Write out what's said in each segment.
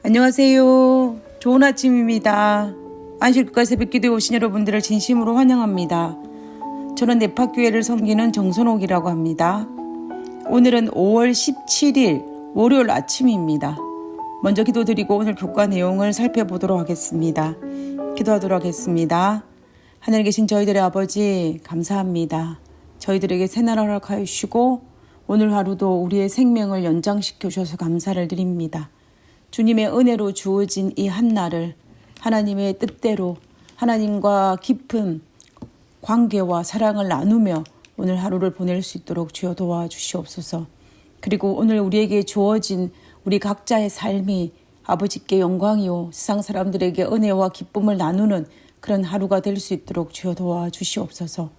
안녕하세요. 좋은 아침입니다. 안식국가 새벽기도에 오신 여러분들을 진심으로 환영합니다. 저는 네파교회를 섬기는 정선옥이라고 합니다. 오늘은 5월 17일 월요일 아침입니다. 먼저 기도드리고 오늘 교과 내용을 살펴보도록 하겠습니다. 기도하도록 하겠습니다. 하늘에 계신 저희들의 아버지 감사합니다. 저희들에게 새날 허락하여 주시고 오늘 하루도 우리의 생명을 연장시켜 주셔서 감사를 드립니다. 주님의 은혜로 주어진 이 한날을 하나님의 뜻대로 하나님과 깊은 관계와 사랑을 나누며 오늘 하루를 보낼 수 있도록 주여 도와주시옵소서. 그리고 오늘 우리에게 주어진 우리 각자의 삶이 아버지께 영광이요 세상 사람들에게 은혜와 기쁨을 나누는 그런 하루가 될 수 있도록 주여 도와주시옵소서.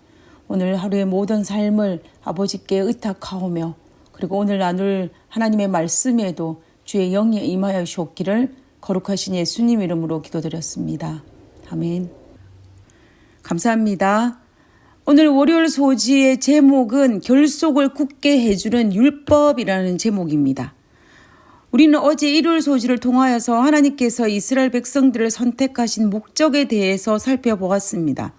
오늘 하루의 모든 삶을 아버지께 의탁하오며 그리고 오늘 나눌 하나님의 말씀에도 주의 영이 임하여 주옵기를 거룩하신 예수님 이름으로 기도드렸습니다. 아멘. 감사합니다. 오늘 월요일 소지의 제목은 결속을 굳게 해주는 율법이라는 제목입니다. 우리는 어제 일요일 소지를 통하여서 하나님께서 이스라엘 백성들을 선택하신 목적에 대해서 살펴보았습니다.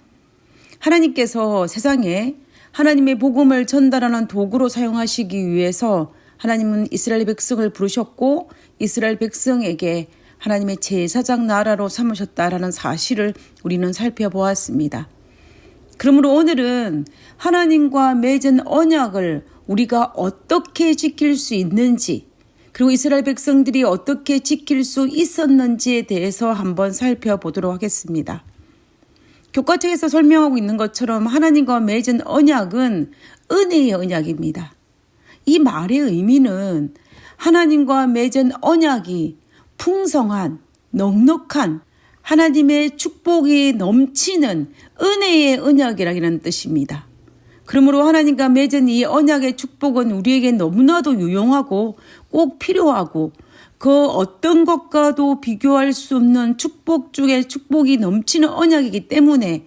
하나님께서 세상에 하나님의 복음을 전달하는 도구로 사용하시기 위해서 하나님은 이스라엘 백성을 부르셨고 이스라엘 백성에게 하나님의 제사장 나라로 삼으셨다라는 사실을 우리는 살펴보았습니다. 그러므로 오늘은 하나님과 맺은 언약을 우리가 어떻게 지킬 수 있는지 그리고 이스라엘 백성들이 어떻게 지킬 수 있었는지에 대해서 한번 살펴보도록 하겠습니다. 교과책에서 설명하고 있는 것처럼 하나님과 맺은 언약은 은혜의 언약입니다. 이 말의 의미는 하나님과 맺은 언약이 풍성한, 넉넉한 하나님의 축복이 넘치는 은혜의 언약이라는 뜻입니다. 그러므로 하나님과 맺은 이 언약의 축복은 우리에게 너무나도 유용하고 꼭 필요하고 그 어떤 것과도 비교할 수 없는 축복 중에 축복이 넘치는 언약이기 때문에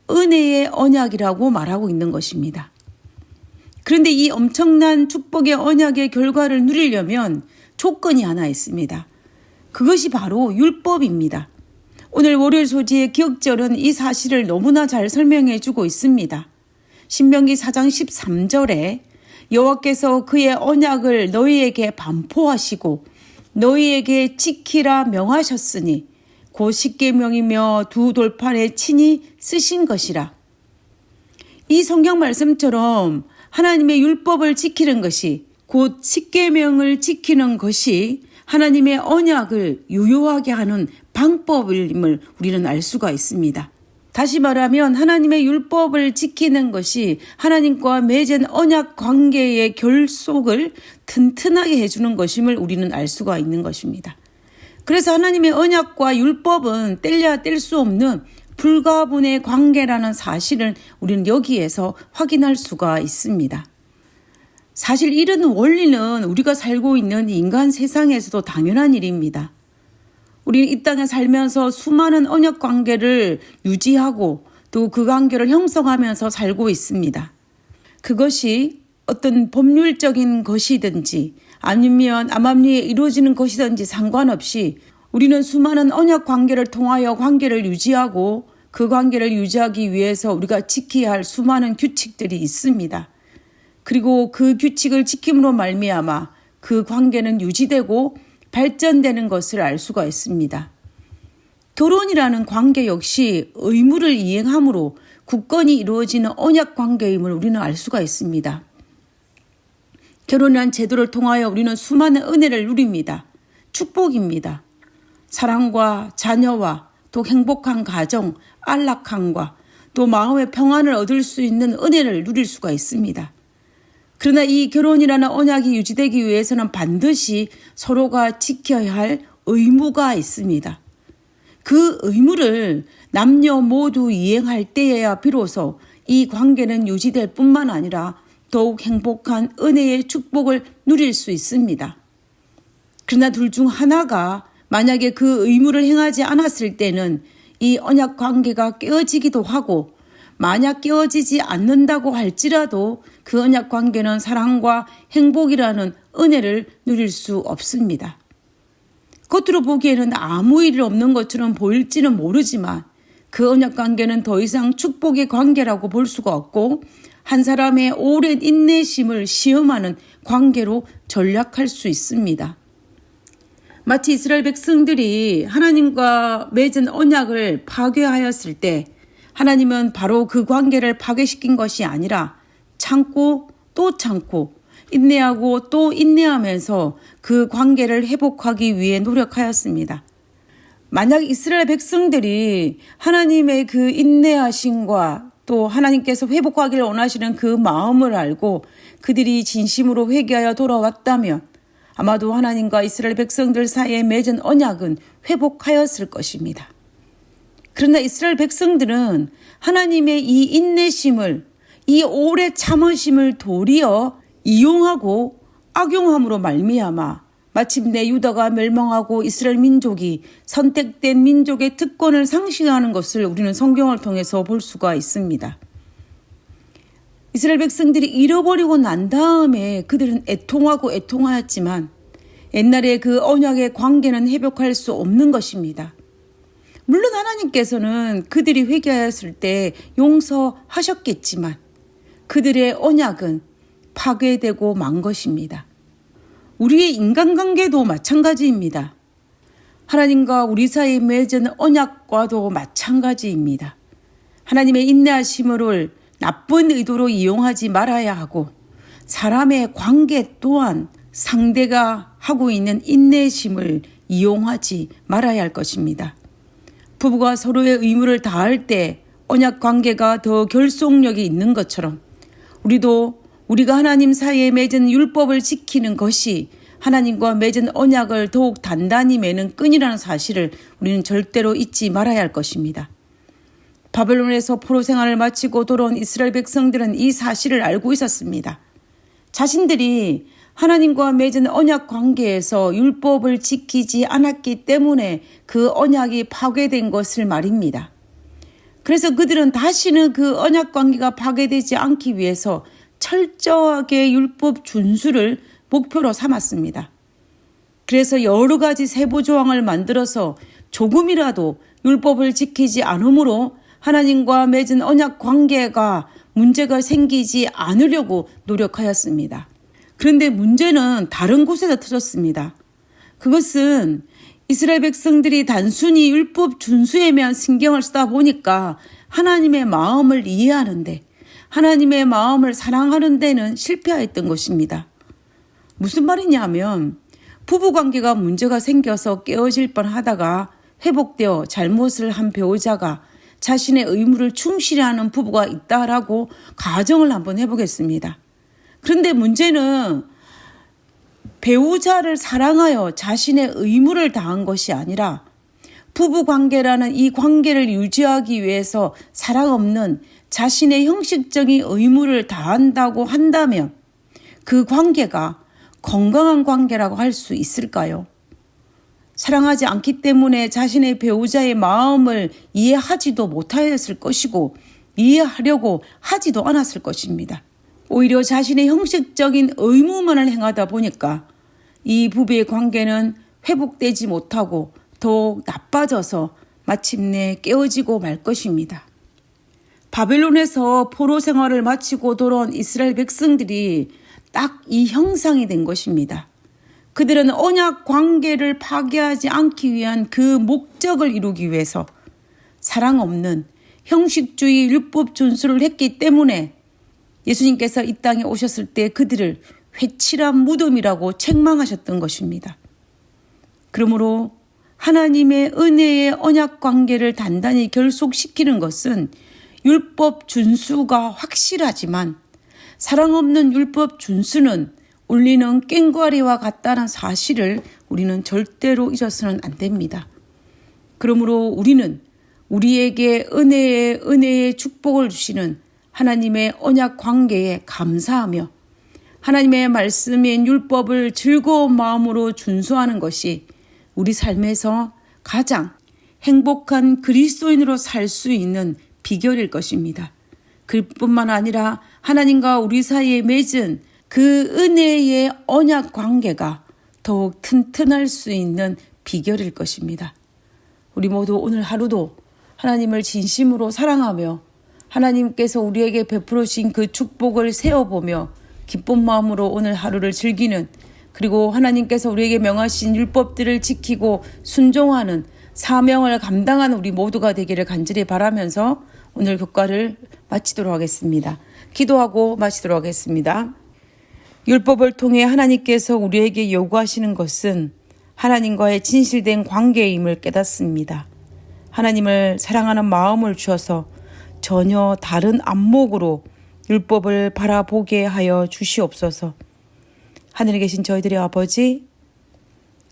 은혜의 언약이라고 말하고 있는 것입니다. 그런데 이 엄청난 축복의 언약의 결과를 누리려면 조건이 하나 있습니다. 그것이 바로 율법입니다. 오늘 월요일 소지의 기억절은 이 사실을 너무나 잘 설명해 주고 있습니다. 신명기 4장 13절에 여호와께서 그의 언약을 너희에게 반포하시고 너희에게 지키라 명하셨으니 곧 십계명이며 두 돌판에 친히 쓰신 것이라. 이 성경 말씀처럼 하나님의 율법을 지키는 것이 곧 십계명을 지키는 것이 하나님의 언약을 유효하게 하는 방법임을 우리는 알 수가 있습니다. 다시 말하면 하나님의 율법을 지키는 것이 하나님과 맺은 언약 관계의 결속을 튼튼하게 해주는 것임을 우리는 알 수가 있는 것입니다. 그래서 하나님의 언약과 율법은 뗄래야 뗄 수 없는 불가분의 관계라는 사실을 우리는 여기에서 확인할 수가 있습니다. 사실 이런 원리는 우리가 살고 있는 인간 세상에서도 당연한 일입니다. 우리는 이 땅에 살면서 수많은 언약 관계를 유지하고 또 그 관계를 형성하면서 살고 있습니다. 그것이 어떤 법률적인 것이든지 아니면 암암리에 이루어지는 것이든지 상관없이 우리는 수많은 언약 관계를 통하여 관계를 유지하고 그 관계를 유지하기 위해서 우리가 지켜야 할 수많은 규칙들이 있습니다. 그리고 그 규칙을 지킴으로 말미암아 그 관계는 유지되고 발전되는 것을 알 수가 있습니다. 결혼이라는 관계 역시 의무를 이행함으로 굳건히 이루어지는 언약 관계임을 우리는 알 수가 있습니다. 결혼이라는 제도를 통하여 우리는 수많은 은혜를 누립니다. 축복입니다. 사랑과 자녀와 또 행복한 가정, 안락함과 또 마음의 평안을 얻을 수 있는 은혜를 누릴 수가 있습니다. 그러나 이 결혼이라는 언약이 유지되기 위해서는 반드시 서로가 지켜야 할 의무가 있습니다. 그 의무를 남녀 모두 이행할 때에야 비로소 이 관계는 유지될 뿐만 아니라 더욱 행복한 은혜의 축복을 누릴 수 있습니다. 그러나 둘 중 하나가 만약에 그 의무를 행하지 않았을 때는 이 언약 관계가 깨어지기도 하고 만약 깨어지지 않는다고 할지라도 그 언약 관계는 사랑과 행복이라는 은혜를 누릴 수 없습니다. 겉으로 보기에는 아무 일 없는 것처럼 보일지는 모르지만 그 언약 관계는 더 이상 축복의 관계라고 볼 수가 없고 한 사람의 오랜 인내심을 시험하는 관계로 전락할 수 있습니다. 마치 이스라엘 백성들이 하나님과 맺은 언약을 파괴하였을 때 하나님은 바로 그 관계를 파괴시킨 것이 아니라 참고 또 참고 인내하고 또 인내하면서 그 관계를 회복하기 위해 노력하였습니다. 만약 이스라엘 백성들이 하나님의 그 인내하심과 또 하나님께서 회복하기를 원하시는 그 마음을 알고 그들이 진심으로 회개하여 돌아왔다면 아마도 하나님과 이스라엘 백성들 사이에 맺은 언약은 회복하였을 것입니다. 그러나 이스라엘 백성들은 하나님의 이 인내심을, 이 오래 참으심을 도리어 이용하고 악용함으로 말미암아 마침내 유다가 멸망하고 이스라엘 민족이 선택된 민족의 특권을 상실하는 것을 우리는 성경을 통해서 볼 수가 있습니다. 이스라엘 백성들이 잃어버리고 난 다음에 그들은 애통하였지만 옛날에 그 언약의 관계는 회복할 수 없는 것입니다. 물론 하나님께서는 그들이 회개하였을 때 용서하셨겠지만 그들의 언약은 파괴되고 만 것입니다. 우리의 인간관계도 마찬가지입니다. 하나님과 우리 사이에 맺은 언약과도 마찬가지입니다. 하나님의 인내하심을 나쁜 의도로 이용하지 말아야 하고 사람의 관계 또한 상대가 하고 있는 인내심을 이용하지 말아야 할 것입니다. 부부가 서로의 의무를 다할 때 언약 관계가 더 결속력이 있는 것처럼 우리가 하나님 사이에 맺은 율법을 지키는 것이 하나님과 맺은 언약을 더욱 단단히 매는 끈이라는 사실을 우리는 절대로 잊지 말아야 할 것입니다. 바벨론에서 포로 생활을 마치고 돌아온 이스라엘 백성들은 이 사실을 알고 있었습니다. 자신들이 하나님과 맺은 언약 관계에서 율법을 지키지 않았기 때문에 그 언약이 파괴된 것을 말입니다. 그래서 그들은 다시는 그 언약 관계가 파괴되지 않기 위해서 철저하게 율법 준수를 목표로 삼았습니다. 그래서 여러 가지 세부 조항을 만들어서 조금이라도 율법을 지키지 않으므로 하나님과 맺은 언약 관계가 문제가 생기지 않으려고 노력하였습니다. 그런데 문제는 다른 곳에서 터졌습니다. 그것은 이스라엘 백성들이 단순히 율법 준수에만 신경을 쓰다 보니까 하나님의 마음을 이해하는데 하나님의 마음을 사랑하는 데는 실패하였던 것입니다. 무슨 말이냐면 부부관계가 문제가 생겨서 깨어질 뻔하다가 회복되어 잘못을 한 배우자가 자신의 의무를 충실히 하는 부부가 있다라고 가정을 한번 해보겠습니다. 그런데 문제는 배우자를 사랑하여 자신의 의무를 다한 것이 아니라 부부관계라는 이 관계를 유지하기 위해서 사랑 없는 자신의 형식적인 의무를 다한다고 한다면 그 관계가 건강한 관계라고 할 수 있을까요? 사랑하지 않기 때문에 자신의 배우자의 마음을 이해하지도 못하였을 것이고 이해하려고 하지도 않았을 것입니다. 오히려 자신의 형식적인 의무만을 행하다 보니까 이 부부의 관계는 회복되지 못하고 더욱 나빠져서 마침내 깨어지고 말 것입니다. 바벨론에서 포로 생활을 마치고 돌아온 이스라엘 백성들이 딱 이 형상이 된 것입니다. 그들은 언약 관계를 파괴하지 않기 위한 그 목적을 이루기 위해서 사랑 없는 형식주의 율법 준수를 했기 때문에 예수님께서 이 땅에 오셨을 때 그들을 회칠한 무덤이라고 책망하셨던 것입니다. 그러므로 하나님의 은혜의 언약 관계를 단단히 결속시키는 것은 율법 준수가 확실하지만 사랑 없는 율법 준수는 울리는 꽹과리와 같다는 사실을 우리는 절대로 잊어서는 안 됩니다. 그러므로 우리는 우리에게 은혜의 축복을 주시는 하나님의 언약 관계에 감사하며 하나님의 말씀인 율법을 즐거운 마음으로 준수하는 것이 우리 삶에서 가장 행복한 그리스도인으로 살 수 있는 비결일 것입니다. 그뿐만 아니라 하나님과 우리 사이에 맺은 그 은혜의 언약 관계가 더욱 튼튼할 수 있는 비결일 것입니다. 우리 모두 오늘 하루도 하나님을 진심으로 사랑하며 하나님께서 우리에게 베풀어 주신 그 축복을 세어보며 기쁜 마음으로 오늘 하루를 즐기는, 그리고 하나님께서 우리에게 명하신 율법들을 지키고 순종하는 사명을 감당하는 우리 모두가 되기를 간절히 바라면서 오늘 교과를 마치도록 하겠습니다. 기도하고 마치도록 하겠습니다. 율법을 통해 하나님께서 우리에게 요구하시는 것은 하나님과의 진실된 관계임을 깨닫습니다. 하나님을 사랑하는 마음을 주어서 전혀 다른 안목으로 율법을 바라보게 하여 주시옵소서. 하늘에 계신 저희들의 아버지,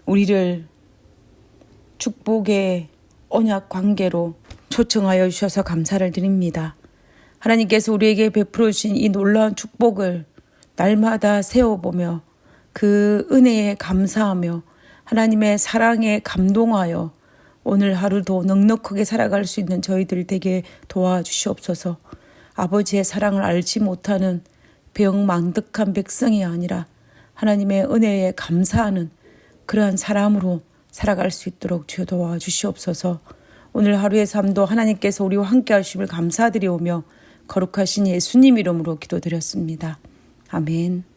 우리를 축복의 언약 관계로 초청하여 주셔서 감사를 드립니다. 하나님께서 우리에게 베풀어 주신 이 놀라운 축복을 날마다 세워보며 그 은혜에 감사하며 하나님의 사랑에 감동하여 오늘 하루도 넉넉하게 살아갈 수 있는 저희들 되게 도와주시옵소서. 아버지의 사랑을 알지 못하는 병망득한 백성이 아니라 하나님의 은혜에 감사하는 그러한 사람으로 살아갈 수 있도록 주여 도와주시옵소서. 오늘 하루의 삶도 하나님께서 우리와 함께 하심을 감사드리오며 거룩하신 예수님 이름으로 기도드렸습니다. 아멘.